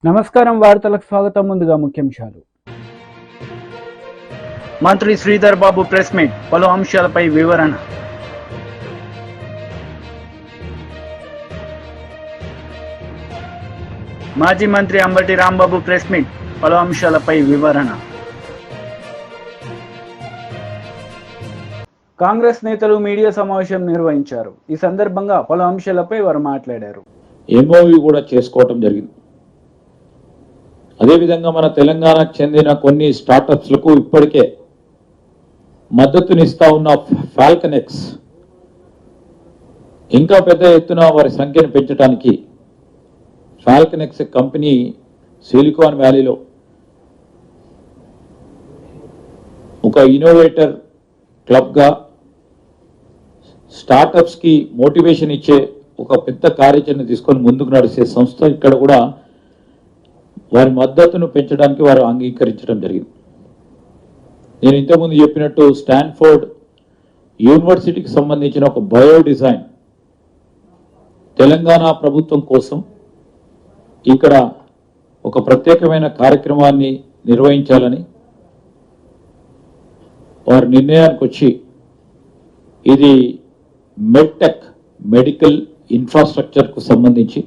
నమస్కారం, వార్తలకు స్వాగతం. ముందుగా ముఖ్యాంశాలు. మంత్రి శ్రీధర్ బాబు ప్రెస్ మీట్, పలు అంశాలపై వివరణ. మాజీ మంత్రి అంబటి రాంబాబు ప్రెస్ మీట్, పలు అంశాలపై వివరణ. కాంగ్రెస్ నేతలు మీడియా సమావేశం నిర్వహించారు. ఈ సందర్భంగా పలు అంశాలపై వారు మాట్లాడారు. ఎంఓయూ కూడా చేసుకోవటం జరిగింది. అదేవిధంగా మన తెలంగాణకు చెందిన కొన్ని స్టార్టప్స్లకు ఇప్పటికే మద్దతునిస్తా ఉన్న ఫాల్కనెక్స్ ఇంకా పెద్ద ఎత్తున వారి సంఖ్యను పెంచడానికి ఫాల్కనెక్స్ కంపెనీ సిలికాన్ వ్యాలీలో ఒక ఇన్నోవేటర్ క్లబ్గా స్టార్టప్స్కి మోటివేషన్ ఇచ్చే ఒక పెద్ద కార్యాచరణ తీసుకొని ముందుకు నడిచే సంస్థ ఇక్కడ కూడా వారి మద్దతును పెంచడానికి వారు అంగీకరించడం జరిగింది. నేను ఇంతకుముందు చెప్పినట్టు స్టాన్ఫోర్డ్ యూనివర్సిటీకి సంబంధించిన ఒక బయో డిజైన్ తెలంగాణ ప్రభుత్వం కోసం ఇక్కడ ఒక ప్రత్యేకమైన కార్యక్రమాన్ని నిర్వహించాలని వారి నిర్ణయానికి వచ్చి ఇది మెడ్టెక్ మెడికల్ ఇన్ఫ్రాస్ట్రక్చర్కు సంబంధించి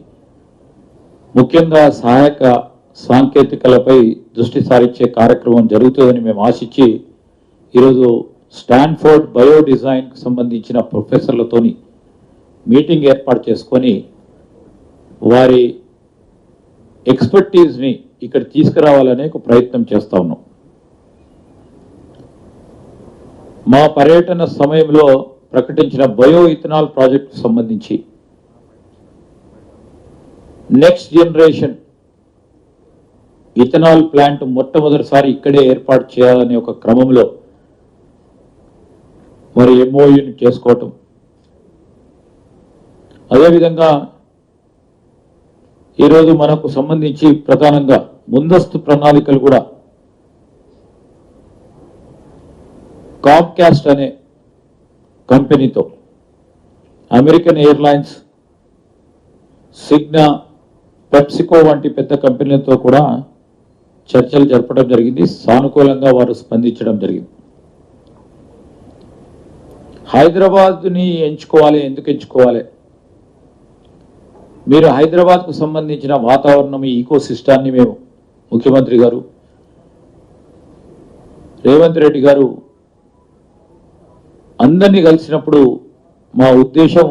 ముఖ్యంగా సహాయక సాంకేతికలపై దృష్టి సారించే కార్యక్రమం జరుగుతుందని మేము ఆశించి ఈరోజు స్టాన్ఫోర్డ్ బయో డిజైన్కి సంబంధించిన ప్రొఫెసర్లతోని మీటింగ్ ఏర్పాటు చేసుకొని వారి ఎక్స్పర్టీస్ని ఇక్కడ తీసుకురావాలనే ఒక ప్రయత్నం చేస్తా ఉన్నాం. మా పర్యటన సమయంలో ప్రకటించిన బయో ఇథనాల్ ప్రాజెక్టుకు సంబంధించి నెక్స్ట్ జనరేషన్ ఇథనాల్ ప్లాంట్ మొట్టమొదటిసారి ఇక్కడే ఏర్పాటు చేయాలనే ఒక క్రమంలో మరి ఎంఓయూని చేసుకోవటం, అదేవిధంగా ఈరోజు మనకు సంబంధించి ప్రధానంగా ముందస్తు ప్రణాళికలు కూడా కామ్కాస్ట్ అనే కంపెనీతో, అమెరికన్ ఎయిర్లైన్స్, సిగ్నా, పెప్సికో వంటి పెద్ద కంపెనీలతో కూడా చర్చలు జరపడం జరిగింది. సానుకూలంగా వారు స్పందించడం జరిగింది. హైదరాబాద్ని ఎంచుకోవాలి. ఎందుకు ఎంచుకోవాలి? మీరు హైదరాబాద్కు సంబంధించిన వాతావరణం, ఈ ఈకో సిస్టాన్ని మేము ముఖ్యమంత్రి గారు రేవంత్ రెడ్డి గారు అందరినీ కలిసినప్పుడు మా ఉద్దేశం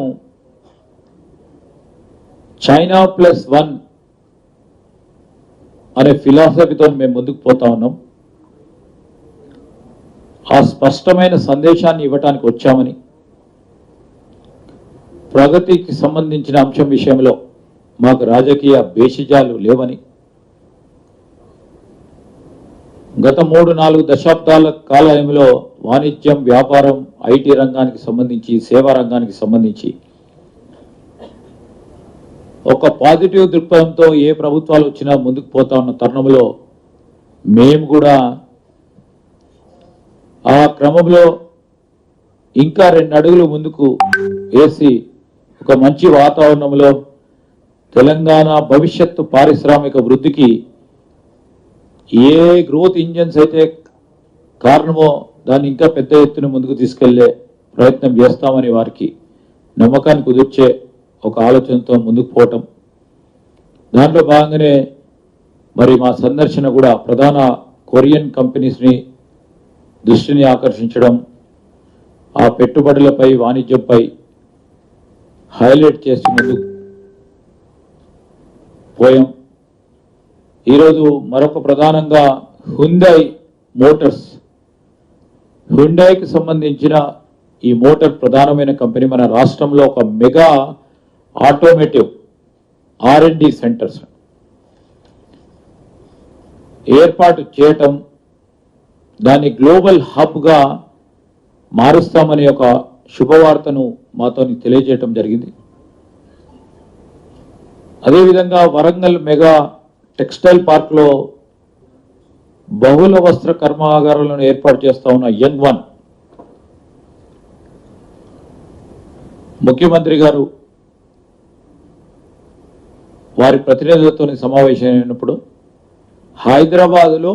చైనా +1 అనే ఫిలాసఫీతో మేము ముందుకు పోతా ఉన్నాం. ఆ స్పష్టమైన సందేశాన్ని ఇవ్వటానికి వచ్చామని, ప్రగతికి సంబంధించిన అంశం విషయంలో మాకు రాజకీయ భేషజాలు లేవని, గత 3-4 దశాబ్దాల కాలంలో వాణిజ్యం, వ్యాపారం, ఐటీ రంగానికి సంబంధించి, సేవా రంగానికి సంబంధించి ఒక పాజిటివ్ దృక్పథంతో ఏ ప్రభుత్వాలు వచ్చినా ముందుకు పోతా ఉన్న తరుణంలో మేము కూడా ఆ క్రమంలో ఇంకా 2 అడుగులు ముందుకు వేసి ఒక మంచి వాతావరణంలో తెలంగాణ భవిష్యత్తు పారిశ్రామిక వృద్ధికి ఏ గ్రోత్ ఇంజన్స్ అయితే కారణమో దాన్ని ఇంకా పెద్ద ఎత్తున ముందుకు తీసుకెళ్లే ప్రయత్నం చేస్తామని వారికి నమ్మకాన్ని కుదిర్చే ఒక ఆలోచనతో ముందుకు పోవటం. దాంట్లో భాగంగానే మరి మా సందర్శన కూడా ప్రధాన కొరియన్ కంపెనీస్ని దృష్టిని ఆకర్షించడం, ఆ పెట్టుబడులపై, వాణిజ్యంపై హైలైట్ చేసి ముందుకు పోయాం. ఈరోజు మరొక ప్రధానంగా హ్యుండై మోటార్స్, హ్యుండైకి సంబంధించిన ఈ మోటార్ ప్రధానమైన కంపెనీ మన రాష్ట్రంలో ఒక మెగా ఆటోమేటివ్ R&D సెంటర్స్ ఏర్పాటు చేయటం, దాన్ని గ్లోబల్ హబ్గా మారుస్తామనే ఒక శుభవార్తను మాతో తెలియజేయటం జరిగింది. అదేవిధంగా వరంగల్ మెగా టెక్స్టైల్ పార్క్లో బహుళ వస్త్ర కర్మాగారాలను ఏర్పాటు చేస్తా ఉన్న యంగ్ వన్ ముఖ్యమంత్రి గారు వారి ప్రతినిధులతో సమావేశమైనప్పుడు హైదరాబాదులో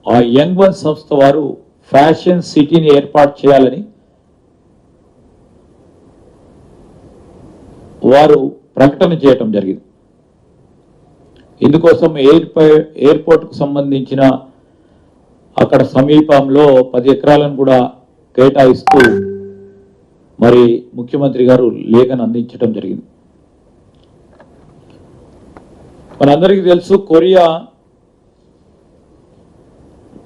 ఆ యంగ్ వన్ సంస్థ వారు ఫ్యాషన్ సిటీని ఏర్పాటు చేయాలని వారు ప్రకటన చేయటం జరిగింది. ఇందుకోసం ఎయిర్పోర్ట్కు సంబంధించిన అక్కడ సమీపంలో 10 ఎకరాలను కూడా కేటాయిస్తూ మరి ముఖ్యమంత్రి గారు లేఖను అందించడం జరిగింది. మనందరికీ తెలుసు కొరియా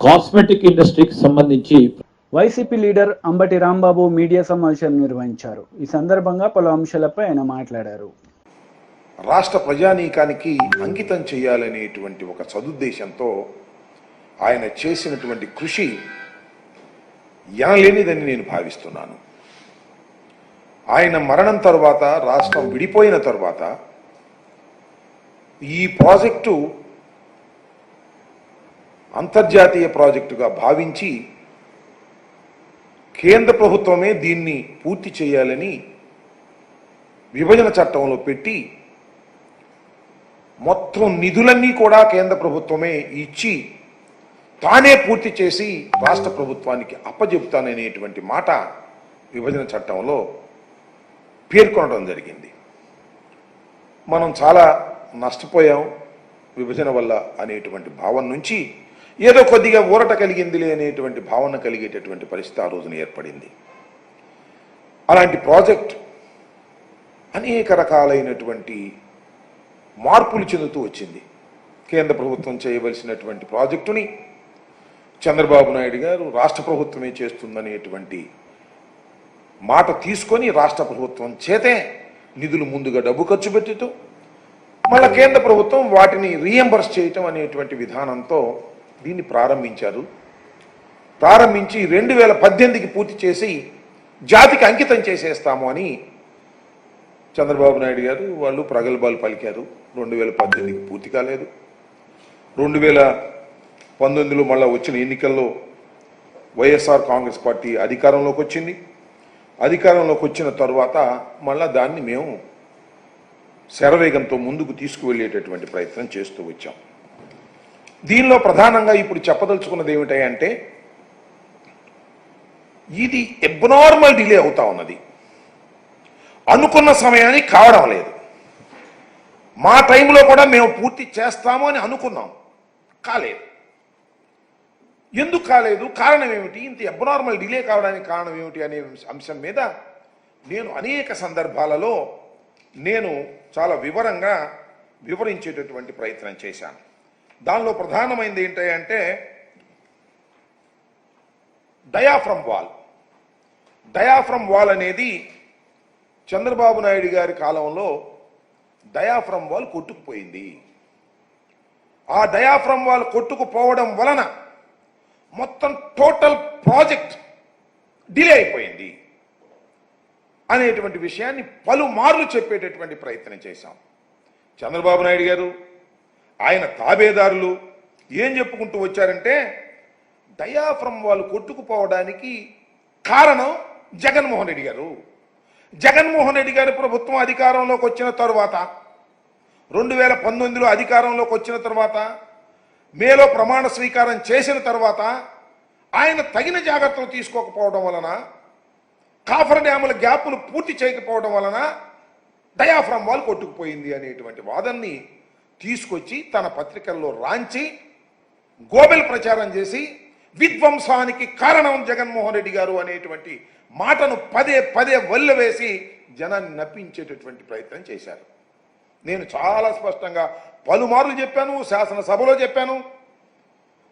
కాస్మెటిక్ ఇండస్ట్రీకి సంబంధించి YCP leader Ambati Rambabu media సమావేశం నిర్వహించారు. ఈ సందర్భంగా పలు అంశాలపై ఆయన మాట్లాడారు. రాష్ట్ర ప్రజానీకానికి అంకితం చేయాలనేటువంటి ఒక సదుద్దేశంతో ఆయన చేసినటువంటి కృషి ఎనలేనిదని నేను భావిస్తున్నాను. ఆయన మరణం తర్వాత, రాష్ట్రం విడిపోయిన తర్వాత ఈ ప్రాజెక్టు అంతర్జాతీయ ప్రాజెక్టుగా భావించి కేంద్ర ప్రభుత్వమే దీన్ని పూర్తి చేయాలని విభజన చట్టంలో పెట్టి మొత్తం నిధులన్నీ కూడా కేంద్ర ప్రభుత్వమే ఇచ్చి తానే పూర్తి చేసి రాష్ట్ర ప్రభుత్వానికి అప్పజెపుతాననేటువంటి మాట విభజన చట్టంలో పేర్కొనడం జరిగింది. మనం చాలా నష్టపోయాం విభజన వల్ల అనేటువంటి భావన నుంచి ఏదో కొద్దిగా ఊరట కలిగిందిలే అనేటువంటి భావన కలిగేటటువంటి పరిస్థితి ఆ రోజున ఏర్పడింది. అలాంటి ప్రాజెక్ట్ అనేక రకాలైనటువంటి మార్పులు చెందుతూ వచ్చింది. కేంద్ర ప్రభుత్వం చేయవలసినటువంటి ప్రాజెక్టుని చంద్రబాబు నాయుడు గారు రాష్ట్ర ప్రభుత్వమే చేస్తుందనేటువంటి మాట తీసుకొని రాష్ట్ర ప్రభుత్వం చేతే నిధులు ముందుగా డబ్బు ఖర్చు పెట్టితూ మళ్ళా కేంద్ర ప్రభుత్వం వాటిని రీఎంబర్స్ చేయటం అనేటువంటి విధానంతో దీన్ని ప్రారంభించారు. ప్రారంభించి 2018కి పూర్తి చేసి జాతికి అంకితం చేసేస్తాము అని చంద్రబాబు నాయుడు గారు వాళ్ళు ప్రగల్భాలు పలికారు. 2018కి పూర్తి కాలేదు. 2019లో మళ్ళా వచ్చిన ఎన్నికల్లో వైఎస్ఆర్ కాంగ్రెస్ పార్టీ అధికారంలోకి వచ్చింది. అధికారంలోకి వచ్చిన తర్వాత మళ్ళా దాన్ని మేము శరవేగంతో ముందుకు తీసుకువెళ్ళేటటువంటి ప్రయత్నం చేస్తూ వచ్చాం. దీనిలో ప్రధానంగా ఇప్పుడు చెప్పదలుచుకున్నది ఏమిటంటే ఇది అబ్నార్మల్ డిలే అవుతా ఉన్నది. అనుకున్న సమయానికి కావడం లేదు. మా టైంలో కూడా మేము పూర్తి చేస్తాము అని అనుకున్నాం, కాలేదు. ఎందుకు కాలేదు, కారణం ఏమిటి, ఇంత అబ్నార్మల్ డిలే కావడానికి కారణం ఏమిటి అనే అంశం మీద నేను అనేక సందర్భాలలో నేను చాలా వివరంగా వివరించేటటువంటి ప్రయత్నం చేశాను. దానిలో ప్రధానమైనది ఏంటంటే డయాఫ్రమ్ వాల్. డయాఫ్రమ్ వాల్ అనేది చంద్రబాబు నాయుడు గారి కాలంలో డయాఫ్రమ్ వాల్ కొట్టుకుపోయింది. ఆ డయాఫ్రమ్ వాల్ కొట్టుకుపోవడం వలన మొత్తం టోటల్ ప్రాజెక్ట్ డిలే అయిపోయింది అనేటువంటి విషయాన్ని పలుమార్లు చెప్పేటటువంటి ప్రయత్నం చేశాం. చంద్రబాబు నాయుడు గారు ఆయన తాబేదారులు ఏం చెప్పుకుంటూ వచ్చారంటే డయాఫ్రమ్ వాల్ కొట్టుకుపోవడానికి కారణం జగన్మోహన్ రెడ్డి గారు. జగన్మోహన్ రెడ్డి గారి ప్రభుత్వం అధికారంలోకి వచ్చిన తర్వాత 2019లో అధికారంలోకి వచ్చిన తర్వాత మేలో ప్రమాణ స్వీకారం చేసిన తర్వాత ఆయన తగిన జాగ్రత్తలు తీసుకోకపోవడం వలన, కాఫర్ డ్యాముల గ్యాప్ను పూర్తి చేయకపోవడం వలన డయాఫ్రమ్ వాల్ కొట్టుకుపోయింది అనేటువంటి వాదనని తీసుకొచ్చి తన పత్రికల్లో రాంచి గోబెల్ ప్రచారం చేసి విధ్వంసానికి కారణం జగన్మోహన్ రెడ్డి గారు అనేటువంటి మాటను పదే పదే వల్లవేసి జనాన్ని నప్పించేటటువంటి ప్రయత్నం చేశారు. నేను చాలా స్పష్టంగా పలుమార్లు చెప్పాను, శాసనసభలో చెప్పాను.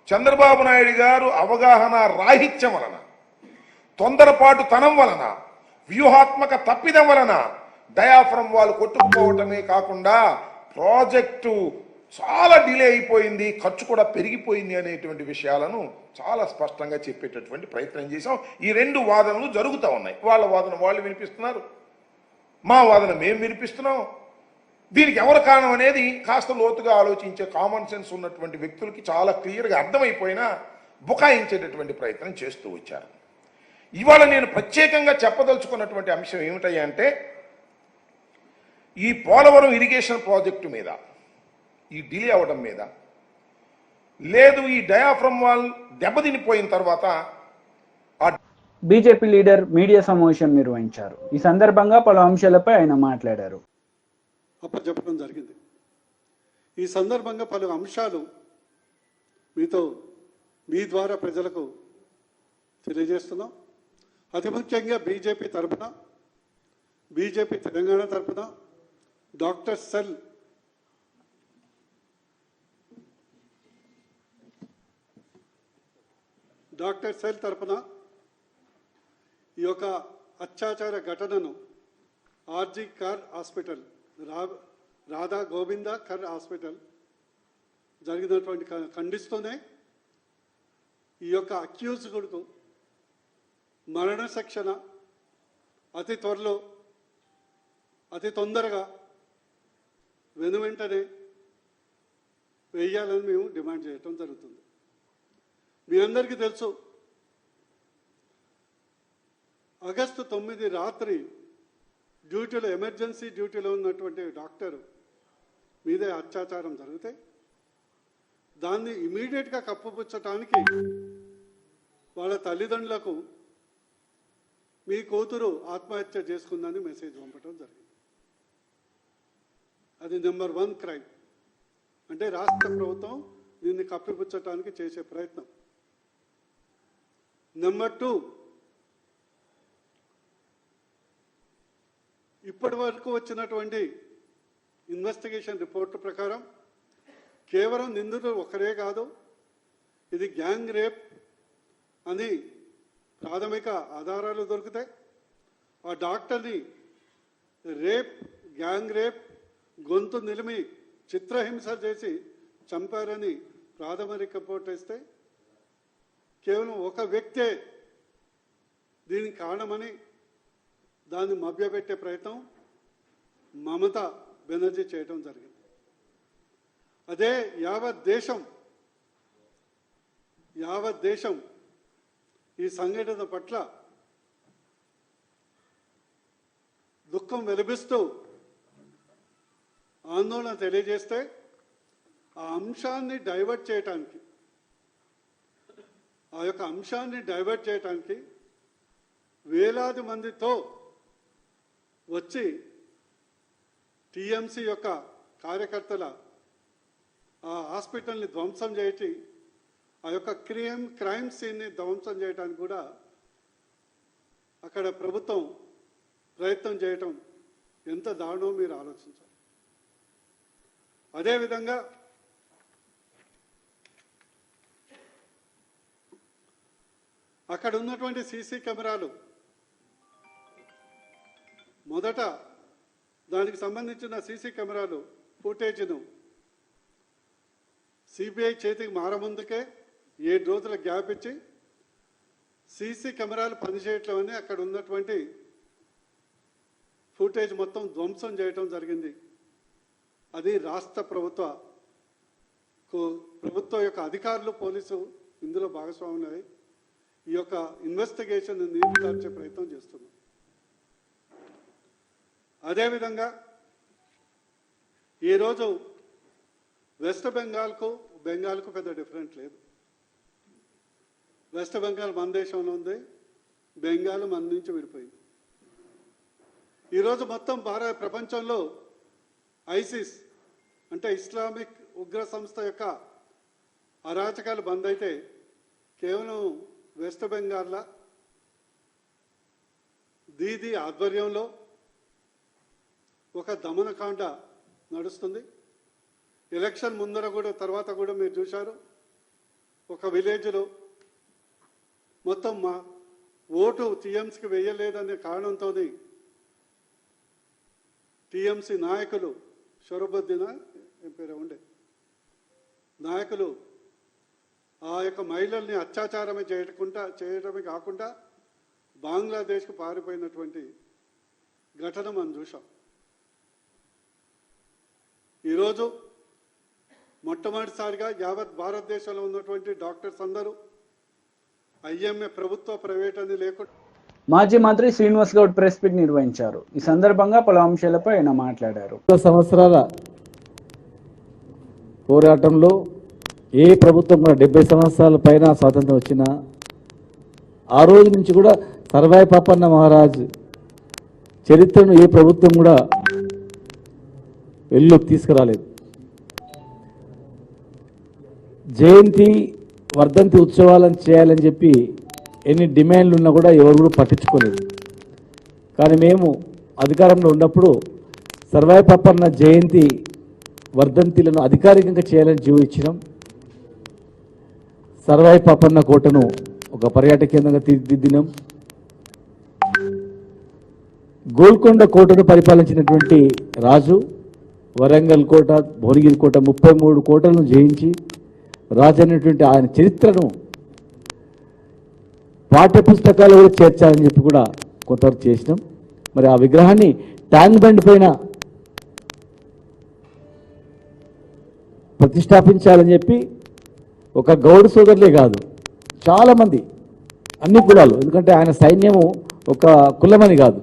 చంద్రబాబు నాయుడు గారు అవగాహన రాహిత్యం వలన, తొందరపాటు తనం వలన, వ్యూహాత్మక తప్పిదం వలన డయాఫ్రమ్ వాల్ కొట్టుకుపోవటమే కాకుండా ప్రాజెక్టు చాలా డిలే అయిపోయింది, ఖర్చు కూడా పెరిగిపోయింది అనేటువంటి విషయాలను చాలా స్పష్టంగా చెప్పేటటువంటి ప్రయత్నం చేశాం. ఈ రెండు వాదనలు జరుగుతూ ఉన్నాయి. వాళ్ళ వాదన వాళ్ళు వినిపిస్తున్నారు, మా వాదన మేము వినిపిస్తున్నాం. దీనికి ఎవరు కారణం అనేది కాస్త లోతుగా ఆలోచించే కామన్ సెన్స్ ఉన్నటువంటి వ్యక్తులకి చాలా క్లియర్గా అర్థమైపోయినా బుకాయించేటటువంటి ప్రయత్నం చేస్తూ వచ్చారు. ఇవాళ నేను ప్రత్యేకంగా చెప్పదలుచుకున్నటువంటి అంశం ఏమిటయ్యా అంటే, ఈ పోలవరం ఇరిగేషన్ ప్రాజెక్టు మీద ఈ డిలే అవ్వడం మీద, లేదు ఈ డయాఫ్రమ్ వాల్ దెబ్బతినిపోయిన తర్వాత బీజేపీ లీడర్ మీడియా సమావేశం నిర్వహించారు. ఈ సందర్భంగా పలు అంశాలపై ఆయన మాట్లాడారు. చెప్పడం జరిగింది. ఈ సందర్భంగా పలు అంశాలు మీతో మీ ద్వారా ప్రజలకు తెలియజేస్తున్నాం. అతి ముఖ్యంగా బీజేపీ తరఫున, బీజేపీ తెలంగాణ తరఫున డాక్టర్ సెల్ తరఫున ఈ యొక్క అత్యాచార ఘటనను ఆర్జీ కర్ హాస్పిటల్, రాధా గోవింద కర్ హాస్పిటల్ జరిగినటువంటి ఖండిస్తూనే ఈ యొక్క అక్యూజ్డ్కు మరణ శిక్షణ అతి త్వరలో, అతి తొందరగా వెనువెంటనే వేయాలని మేము డిమాండ్ చేయటం జరుగుతుంది. మీ అందరికీ తెలుసు, ఆగస్టు 9 రాత్రి డ్యూటీలో, ఎమర్జెన్సీ డ్యూటీలో ఉన్నటువంటి డాక్టర్ మీదే అత్యాచారం జరిగితే దాన్ని ఇమీడియట్గా కప్పుపుచ్చటానికి వాళ్ళ తల్లిదండ్రులకు మీ కూతురు ఆత్మహత్య చేసుకుందని మెసేజ్ పంపడం జరిగింది. అది నెంబర్ 1 క్రైమ్. అంటే రాష్ట్ర ప్రభుత్వం దీన్ని కప్పిపుచ్చటానికి చేసే ప్రయత్నం. నెంబర్ 2, ఇప్పటి వరకు వచ్చినటువంటి ఇన్వెస్టిగేషన్ రిపోర్ట్ ప్రకారం కేవలం నిందితులు ఒకరే కాదు, ఇది గ్యాంగ్ రేప్ అని ప్రాథమిక ఆధారాలు దొరికితే ఆ డాక్టర్ని గ్యాంగ్ రేప్, గొంతు నిలిమి చిత్రహింస చేసి చంపారని ప్రాథమిక రిపోర్ట్ ఇస్తే కేవలం ఒక వ్యక్తే దీనికి కారణమని దాన్ని మభ్యపెట్టే ప్రయత్నం మమతా బెనర్జీ చేయడం జరిగింది. అదే యావత్ దేశం ఈ సంఘటన పట్ల దుఃఖం వెలిపిస్తూ ఆందోళన తెలియజేస్తే ఆ అంశాన్ని డైవర్ట్ చేయటానికి వేలాది మందితో వచ్చి టీఎంసీ యొక్క కార్యకర్తల ఆ హాస్పిటల్ని ధ్వంసం చేసి ఆ యొక్క క్రైమ్ సీన్ని ధ్వంసం చేయడానికి కూడా అక్కడ ప్రభుత్వం ప్రయత్నం చేయటం ఎంత దారుణమో మీరు ఆలోచించాలి. అదేవిధంగా అక్కడ ఉన్నటువంటి సీసీ కెమెరాలు మొదట దానికి సంబంధించిన సీసీ కెమెరాలు ఫుటేజ్ను సిబిఐ చేతికి మారముందుకే 7 రోజుల గ్యాప్ ఇచ్చి సీసీ కెమెరాలు పనిచేయట్లేమని అక్కడ ఉన్నటువంటి ఫుటేజ్ మొత్తం ధ్వంసం చేయటం జరిగింది. అది రాష్ట్ర ప్రభుత్వ యొక్క అధికారులు, పోలీసు ఇందులో భాగస్వాములై ఈ యొక్క ఇన్వెస్టిగేషన్ నీరుగార్చే ప్రయత్నం చేస్తున్నాం. అదేవిధంగా ఈరోజు వెస్ట్ బెంగాల్కు పెద్ద డిఫరెంట్ లేదు. వెస్ట్ బెంగాల్ మన దేశంలో ఉంది, బెంగాల్ మన నుంచి విడిపోయింది. ఈరోజు మొత్తం ప్రపంచంలో ఐసిస్ అంటే ఇస్లామిక్ ఉగ్ర సంస్థ యొక్క అరాచకాలు బంద్ అయితే కేవలం వెస్ట్ బెంగాల్లో దీదీ ఆధ్వర్యంలో ఒక దమనకాండ నడుస్తుంది. ఎలక్షన్ ముందర కూడా తర్వాత కూడా మీరు చూశారు, ఒక విలేజ్లో మొత్తం మా ఓటు టీఎంసీకి వేయలేదనే కారణంతో టీఎంసీ నాయకులు షరబుద్దీన్ ఏం పేరు ఉండే నాయకులు ఆ యొక్క మహిళల్ని అత్యాచారమే చేయడమే కాకుండా బంగ్లాదేశ్కు పారిపోయినటువంటి ఘటన మనం చూసాం. ఈరోజు మొట్టమొదటిసారిగా యావత్ భారతదేశంలో ఉన్నటువంటి డాక్టర్స్ అందరూ ఐఎంఏ ప్రభుత్వ ప్రైవేట్ అని లేకుండా మాజీ మంత్రి శ్రీనివాస్ గౌడ్ ప్రెస్ మీట్ నిర్వహించారు. ఈ సందర్భంగా పలు అంశాలపై ఆయన మాట్లాడారు. సంవత్సరాల పోరాటంలో ఏ ప్రభుత్వం కూడా 70 సంవత్సరాల పైన స్వాతంత్రం వచ్చినా ఆ రోజు నుంచి కూడా సర్వాయి పాపన్న మహారాజ్ చరిత్రను ఏ ప్రభుత్వం కూడా వెలుగులోకి తీసుకురాలేదు. జయంతి వర్ధంతి ఉత్సవాలను చేయాలని చెప్పి ఎన్ని డిమాండ్లు ఉన్నా కూడా ఎవరు కూడా పట్టించుకోలేదు. కానీ మేము అధికారంలో ఉన్నప్పుడు సర్వాయి పాపన్న జయంతి వర్ధంతిలను అధికారికంగా చేయాలని జీవో ఇచ్చినాం. సర్వాయి పాపన్న కోటను ఒక పర్యాటక కేంద్రంగా తీర్చిదిద్దినాం. గోల్కొండ కోటను పరిపాలించినటువంటి రాజు వరంగల్ కోట, భువనగిరి కోట 33 కోటలను జయించి రాజు అనేటువంటి ఆయన చరిత్రను పాఠ్య పుస్తకాలు కూడా చేర్చాలని చెప్పి కూడా కొంతవరకు చేసినాం. మరి ఆ విగ్రహాన్ని ట్యాంక్ బండ్ పైన ప్రతిష్టాపించాలని చెప్పి ఒక గౌడ్ సోదరులే కాదు, చాలామంది అన్ని కులాలు, ఎందుకంటే ఆయన సైన్యము ఒక కులమని కాదు,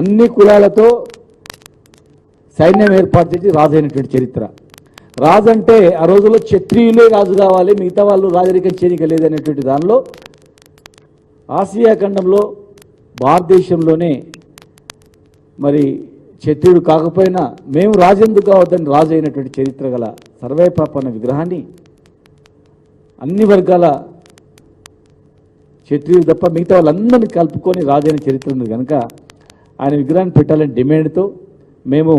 అన్ని కులాలతో సైన్యం ఏర్పాటు చేసి రాజు అయినటువంటి చరిత్ర. రాజు అంటే ఆ రోజుల్లో క్షత్రియులే రాజు కావాలి, మిగతా వాళ్ళు రాజరికం చేయనిక లేదనేటువంటి దానిలో ఆసియా ఖండంలో భారతదేశంలోనే మరి క్షత్రియుడు కాకపోయినా మేము రాజెందుకు కావద్దని రాజు అయినటువంటి చరిత్ర గల సర్వాయి పాపన్న విగ్రహాన్ని అన్ని వర్గాల క్షత్రియులు తప్ప మిగతా వాళ్ళందరినీ కలుపుకొని రాజైన చరిత్ర ఉంది కనుక ఆయన విగ్రహాన్ని పెట్టాలని డిమాండ్తో మేము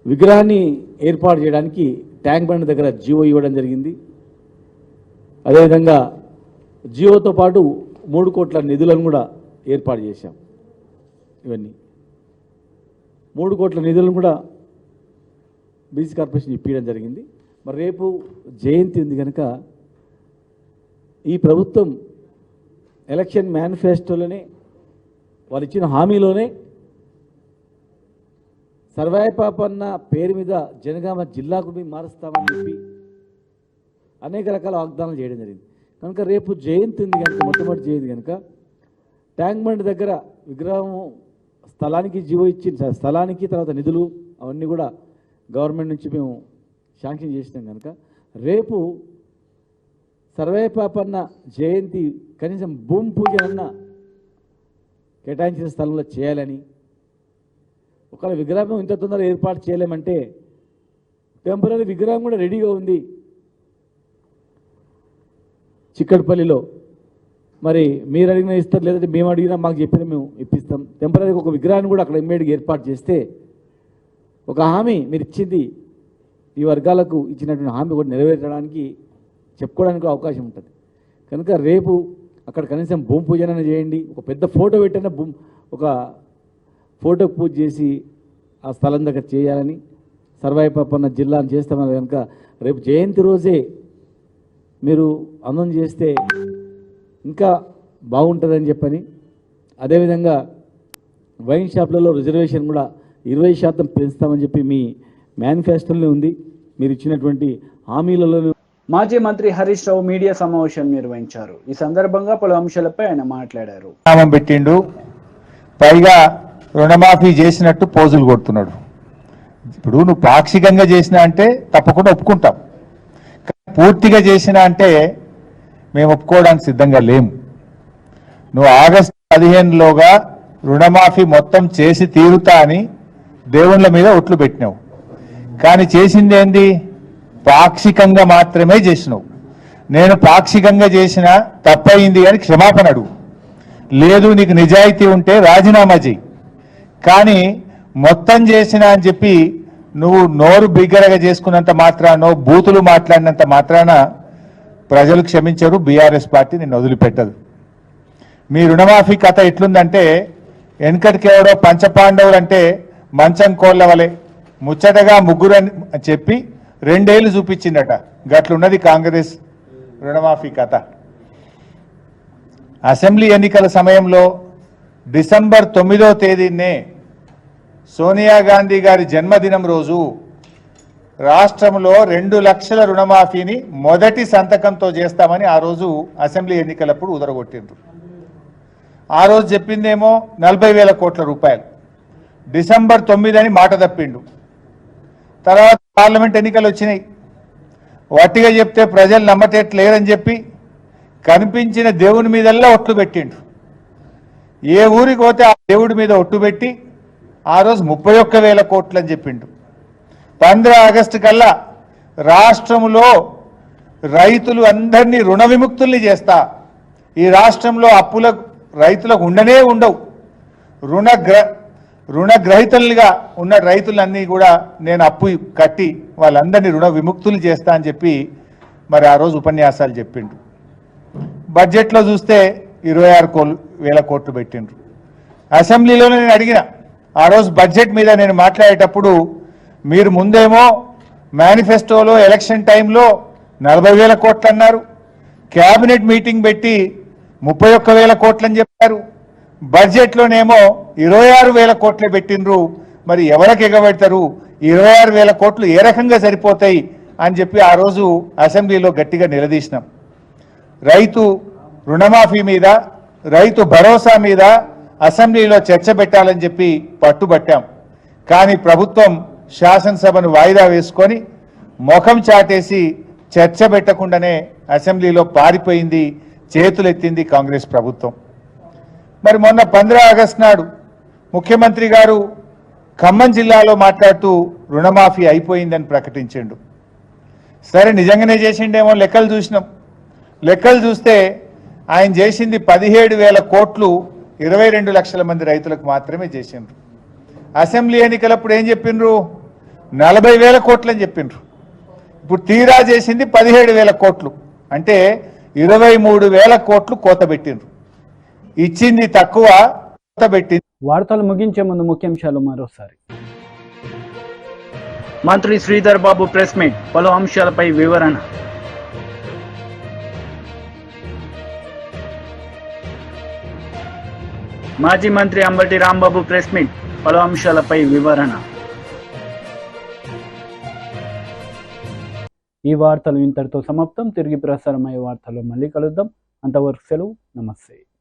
విగ్రహాన్ని ఏర్పాటు చేయడానికి ట్యాంక్ బండ్ దగ్గర జీవో ఇవ్వడం జరిగింది. అదేవిధంగా జీవోతో పాటు 3 కోట్ల నిధులను కూడా ఏర్పాటు చేశాం. ఇవన్నీ 3 కోట్ల నిధులను కూడా బీసీ కార్పొరేషన్ ఇప్పించడం జరిగింది. మరి రేపు జయంతి ఉంది కనుక ఈ ప్రభుత్వం ఎలక్షన్ మేనిఫెస్టోలోనే వాళ్ళు ఇచ్చిన హామీలోనే సర్వాయి పాపన్న పేరు మీద జనగామ జిల్లాకు మేము మారుస్తామని చెప్పి అనేక రకాల వాగ్దానాలు చేయడం జరిగింది. కనుక రేపు జయంతి ఉంది కనుక, మొట్టమొదటి జయంతి కనుక ట్యాంక్ బండ్ దగ్గర విగ్రహం స్థలానికి జీవో ఇచ్చిన స్థలానికి తర్వాత నిధులు అవన్నీ కూడా గవర్నమెంట్ నుంచి మేము శాంక్షన్ చేసినాం కనుక రేపు సర్వాయి పాపన్న జయంతి కనీసం భూమి పూజ అన్న కేటాయించిన స్థలంలో చేయాలని, ఒకవేళ విగ్రహం ఇంత తొందరగా ఏర్పాటు చేయలేమంటే టెంపరీ విగ్రహం కూడా రెడీగా ఉంది చిక్కడపల్లిలో. మరి మీరు అడిగినా ఇస్తారు, లేదంటే మేము అడిగినా మాకు చెప్పినా మేము ఇప్పిస్తాం. టెంపరీగా ఒక విగ్రహాన్ని కూడా అక్కడ ఇమ్మీడియట్గా ఏర్పాటు చేస్తే ఒక హామీ మీరు ఇచ్చింది ఈ వర్గాలకు ఇచ్చినటువంటి హామీ కూడా నెరవేర్చడానికి చెప్పుకోవడానికి అవకాశం ఉంటుంది. కనుక రేపు అక్కడ కనీసం భూమి పూజన చేయండి, ఒక పెద్ద ఫోటో పెట్టిన ఒక ఫోటోకు పూజ చేసి ఆ స్థలం దగ్గర చేయాలని సర్వాయి పాపన్న జిల్లాను చేస్తామని కనుక రేపు జయంతి రోజే మీరు అందం చేస్తే ఇంకా బాగుంటుందని చెప్పని, అదేవిధంగా వైన్ షాప్లలో రిజర్వేషన్ కూడా 20% పెంచుతామని చెప్పి మీ మేనిఫెస్టోలోనే ఉంది. మీరు ఇచ్చినటువంటి హామీలలో మాజీ మంత్రి హరీష్ రావు మీడియా సమావేశం నిర్వహించారు. ఈ సందర్భంగా పలు అంశాలపై ఆయన మాట్లాడారు. నామం పెట్టిండు, పైగా రుణమాఫీ చేసినట్టు పోజులు కొడుతున్నాడు. ఇప్పుడు నువ్వు పాక్షికంగా చేసినా అంటే తప్పకుండా ఒప్పుకుంటాం, పూర్తిగా చేసినా అంటే మేము ఒప్పుకోవడానికి సిద్ధంగా లేము. నువ్వు ఆగస్టు 15లోగా రుణమాఫీ మొత్తం చేసి తీరుతా అని దేవుళ్ళ మీద ఒట్లు పెట్టినావు, కానీ చేసింది ఏంది? పాక్షికంగా మాత్రమే చేసినావు. నేను పాక్షికంగా చేసిన తప్పయింది అని క్షమాపణ అడుగు, లేదు నీకు నిజాయితీ ఉంటే రాజీనామా చేయి. కానీ మొత్తం చేసిన అని చెప్పి నువ్వు నోరు బిగ్గరగా చేసుకున్నంత మాత్రానో బూతులు మాట్లాడినంత మాత్రాన ప్రజలు క్షమించరు, బీఆర్ఎస్ పార్టీ నిన్ను వదిలిపెట్టదు. మీ రుణమాఫీ కథ ఎట్లుందంటే వెనకటికెవడో పంచపాండవులు అంటే మంచం కోళ్ళ వలె ముచ్చటగా ముగ్గురు అని చెప్పి 2 ఏళ్ళు చూపించిందట. గట్లున్నది కాంగ్రెస్ రుణమాఫీ కథ. అసెంబ్లీ ఎన్నికల సమయంలో డిసెంబర్ 9వ తేదీనే సోనియా గాంధీ గారి జన్మదినం రోజు రాష్ట్రంలో 2 లక్షల రుణమాఫీని మొదటి సంతకంతో చేస్తామని ఆ రోజు అసెంబ్లీ ఎన్నికలప్పుడు ఉదరగొట్టిండ్రు. ఆ రోజు చెప్పిందేమో 40,000 కోట్ల రూపాయలు. డిసెంబర్ 9 అని మాట తప్పిండు. తర్వాత పార్లమెంట్ ఎన్నికలు వచ్చినాయి. వట్టిగా చెప్తే ప్రజలు నమ్మటట్లేరని చెప్పి కనిపించిన దేవుని మీదల్లా ఒట్లు పెట్టిండు. ఏ ఊరికి పోతే ఆ దేవుడి మీద ఒట్టు పెట్టి ఆ రోజు 31,000 కోట్లు అని చెప్పిండు. 15 ఆగస్టు కల్లా రాష్ట్రంలో రైతులు అందరినీ రుణ విముక్తుల్ని చేస్తా, ఈ రాష్ట్రంలో అప్పులకు రైతులకు ఉండనే ఉండవు, రుణగ్రహీతలుగా ఉన్న రైతులన్నీ కూడా నేను అప్పు కట్టి వాళ్ళందరినీ రుణ విముక్తులు చేస్తా అని చెప్పి మరి ఆ రోజు ఉపన్యాసాలు చెప్పిండు. బడ్జెట్లో చూస్తే 26,000 కోట్లు పెట్టిండ్రు. అసెంబ్లీలోనే నేను అడిగిన, ఆ రోజు బడ్జెట్ మీద నేను మాట్లాడేటప్పుడు మీరు ముందేమో మేనిఫెస్టోలో ఎలక్షన్ టైంలో 40,000 కోట్లు అన్నారు, క్యాబినెట్ మీటింగ్ పెట్టి 31,000 కోట్లు అని చెప్పారు, బడ్జెట్లోనేమో 26,000 కోట్లే పెట్టిండ్రు. మరి ఎవరికి ఎగబెడతారు, 26,000 కోట్లు ఏ రకంగా సరిపోతాయి అని చెప్పి ఆ రోజు అసెంబ్లీలో గట్టిగా నిలదీసినాం. రైతు రుణమాఫీ మీద, రైతు భరోసా మీద అసెంబ్లీలో చర్చ పెట్టాలని చెప్పి పట్టుబట్టాం. కానీ ప్రభుత్వం శాసనసభను వాయిదా వేసుకొని ముఖం చాటేసి చర్చ పెట్టకుండానే అసెంబ్లీలో పారిపోయింది, చేతులెత్తింది కాంగ్రెస్ ప్రభుత్వం. మరి మొన్న 15 ఆగస్టు నాడు ముఖ్యమంత్రి గారు ఖమ్మం జిల్లాలో మాట్లాడుతూ రుణమాఫీ అయిపోయిందని ప్రకటించిండు. సరే నిజంగానే చేసిండేమో లెక్కలు చూసినాం. లెక్కలు చూస్తే ఆయన చేసింది 17,000 కోట్లు 22 లక్షల మంది రైతులకు మాత్రమే చేసిండ్రు. అసెంబ్లీ ఎన్నికలప్పుడు ఏం చెప్పిండ్రు, 40,000 కోట్లు అని చెప్పిండ్రు. ఇప్పుడు తీరా చేసింది 17,000 కోట్లు, అంటే 23,000 కోట్లు కోత పెట్టిండ్రు. ఇచ్చింది తక్కువ, కోత పెట్టింది. వార్తలు ముగించే ముందు ముఖ్యాంశాలు మరోసారి. మంత్రి శ్రీధర్ బాబు ప్రెస్ మీట్, పలు అంశాలపై వివరణ. మాజీ మంత్రి అంబటి రాంబాబు ప్రెస్ మీట్, పలు అంశాలపై వివరణ. ఈ వార్తలు ఇంతటితో సమాప్తం. తిరిగి ప్రసారమయ్యే వార్తల్లో మళ్ళీ కలుద్దాం. అంతవరకు సెలవు. నమస్తే.